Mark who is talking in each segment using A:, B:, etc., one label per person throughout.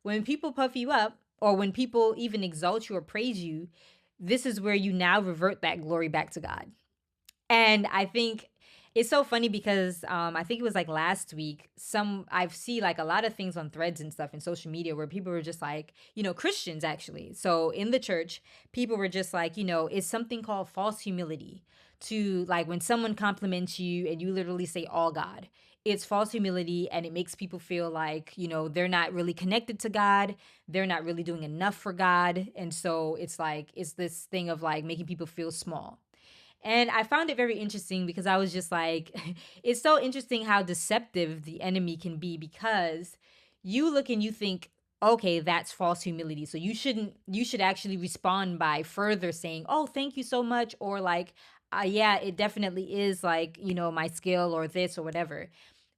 A: When people puff you up, or when people even exalt you or praise you, this is where you now revert that glory back to God. And I think it's so funny because I think it was like last week, I've seen like a lot of things on threads and stuff in social media where people were just like, Christians actually. So in the church, people were just like, it's something called false humility to like when someone compliments you and you literally say all God. It's false humility and it makes people feel like, they're not really connected to God. They're not really doing enough for God. And so it's like, it's this thing of like making people feel small. And I found it very interesting because I was just like, it's so interesting how deceptive the enemy can be because you look and you think, okay, that's false humility. So you should actually respond by further saying, oh, thank you so much. Or like, yeah, it definitely is like, my skill or this or whatever.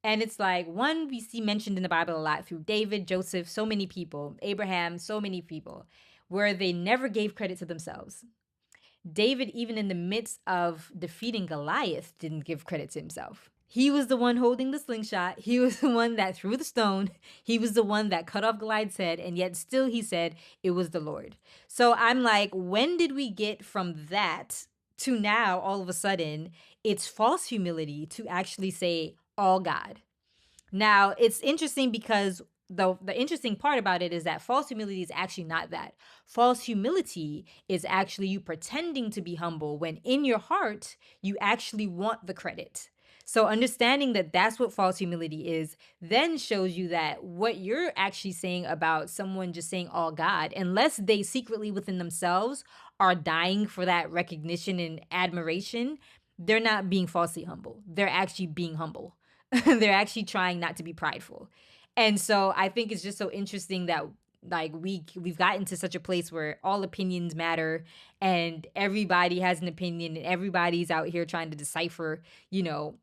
A: And it's like one we see mentioned in the Bible a lot through David, Joseph, so many people, Abraham, so many people, where they never gave credit to themselves. David, even in the midst of defeating Goliath, didn't give credit to himself. He was the one holding the slingshot. He was the one that threw the stone. He was the one that cut off Goliath's head. And yet, still, he said it was the Lord. So I'm like, when did we get from that to now, all of a sudden, it's false humility to actually say, all God? Now, it's interesting because the interesting part about it is that false humility is actually not that. False humility is actually you pretending to be humble when in your heart you actually want the credit. So understanding that that's what false humility is then shows you that what you're actually saying about someone just saying all God, unless they secretly within themselves are dying for that recognition and admiration, they're not being falsely humble. They're actually being humble. They're actually trying not to be prideful. And so I think it's just so interesting that like we've gotten to such a place where all opinions matter and everybody has an opinion and everybody's out here trying to decipher,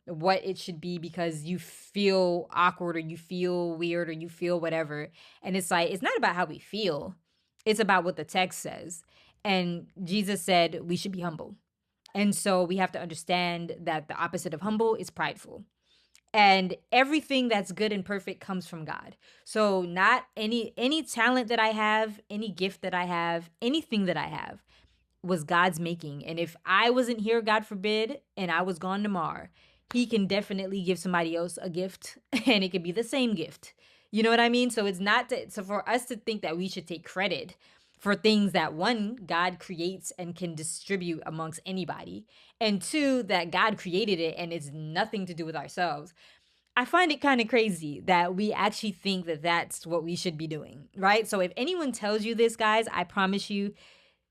A: what it should be because you feel awkward or you feel weird or you feel whatever. And it's like it's not about how we feel. It's about what the text says. And Jesus said we should be humble. And so we have to understand that the opposite of humble is prideful, and everything that's good and perfect comes from God. So not any talent that I have, any gift that I have, anything that I have was God's making. And if I wasn't here, God forbid, and I was gone tomorrow, he can definitely give somebody else a gift and it could be the same gift. You know what I mean? So it's not that, so for us to think that we should take credit for things that one, God creates and can distribute amongst anybody, and two, that God created it and it's nothing to do with ourselves. I find it kind of crazy that we actually think that that's what we should be doing, right? So if anyone tells you this, guys, I promise you,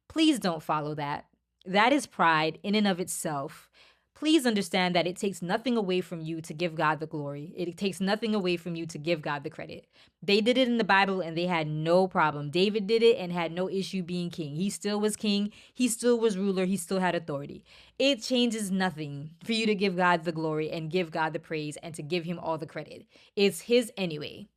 A: please don't follow that. That is pride in and of itself. Please understand that it takes nothing away from you to give God the glory. It takes nothing away from you to give God the credit. They did it in the Bible and they had no problem. David did it and had no issue being king. He still was king. He still was ruler. He still had authority. It changes nothing for you to give God the glory and give God the praise and to give him all the credit. It's his anyway.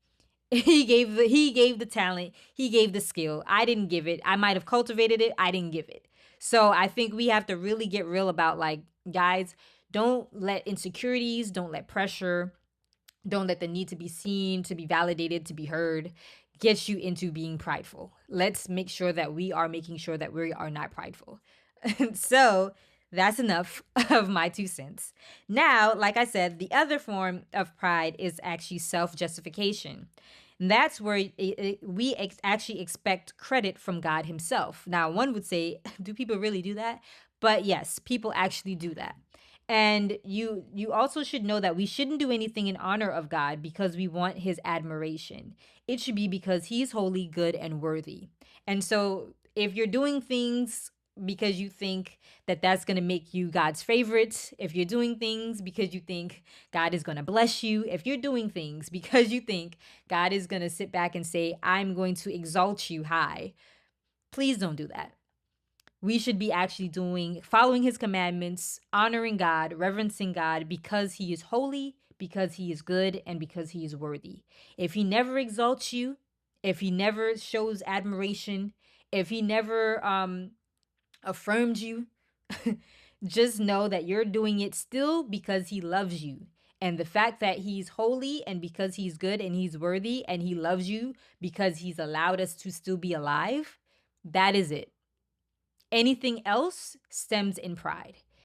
A: He gave the talent, he gave the skill. I didn't give it. I might have cultivated it, I didn't give it. So I think we have to really get real about like, guys, don't let insecurities, don't let pressure, don't let the need to be seen, to be validated, to be heard get you into being prideful. Let's make sure that we are making sure that we are not prideful. So that's enough of my 2 cents. Now, like I said, the other form of pride is actually self justification. That's where we actually expect credit from God Himself. Now, one would say, do people really do that? But yes, people actually do that. And you also should know that we shouldn't do anything in honor of God because we want his admiration. It should be because he's holy, good, and worthy. And so if you're doing things because you think that that's going to make you God's favorite, if you're doing things because you think God is going to bless you, if you're doing things because you think God is going to sit back and say, I'm going to exalt you high, please don't do that. We should be actually following his commandments, honoring God, reverencing God because he is holy, because he is good, and because he is worthy. If he never exalts you, if he never shows admiration, if he never affirms you, just know that you're doing it still because he loves you And the fact that he's holy and because he's good and he's worthy and he loves you because he's allowed us to still be alive, that is it. Anything else stems in pride.